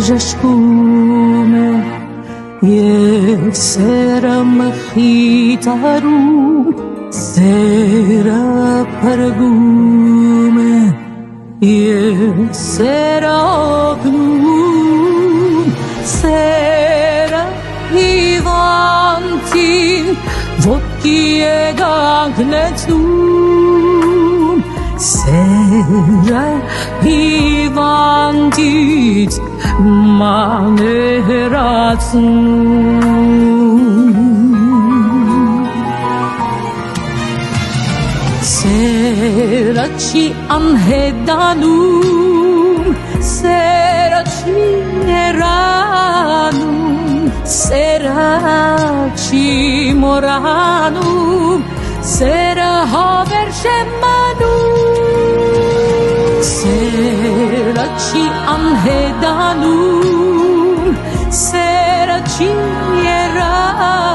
ժշկում է և սերը մխիթարում, սերը փրկում է և սերը օգնում, սերը հիվանդին ոտքի է կանգնեցնում, սերը հիվանդից ման է հեռացնում, սերը չի անհետանում, սերը չի հեռանում, սերը չի մոռանում, սերը հավերժ է մնում, սերը չի անհետանում, սերը չի հեռանում,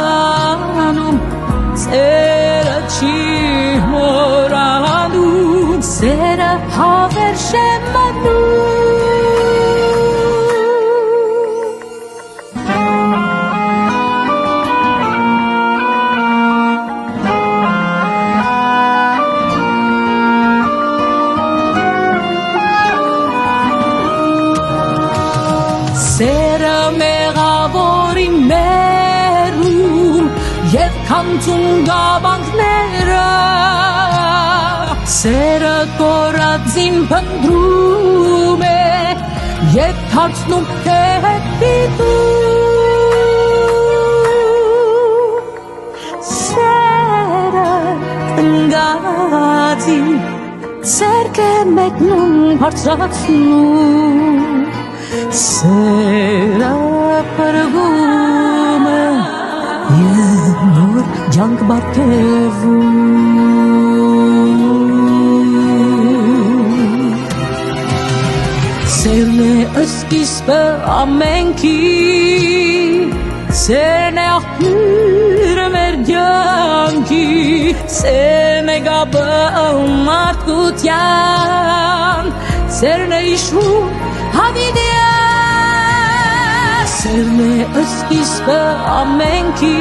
սերը չի մոռանում, սերը հավերժ է մնում. Սերը մեղավորի մերում և կանցում գավանքները, սերը կորածին փնտրում է և հարցնում թե հետիպում, սերը տնգացի ձեռք է մեկնում բարձրացնում, սերը փրկում է և նոր կյանք բարձրացնում, սերն է սկիզբը ամենքի, սերն է աղբյուրը մեր կյանքի, սերն է գաբը մարդկության, սերն է իշխում հավիտյան, սերն է սկիզբը ամենքի,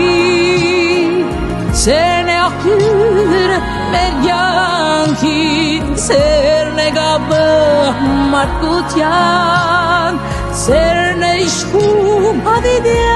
սերն է աղբյուրը մեր կյանքի, սերն է գաբը մարդկության, սերն է իշխում հավիտյան.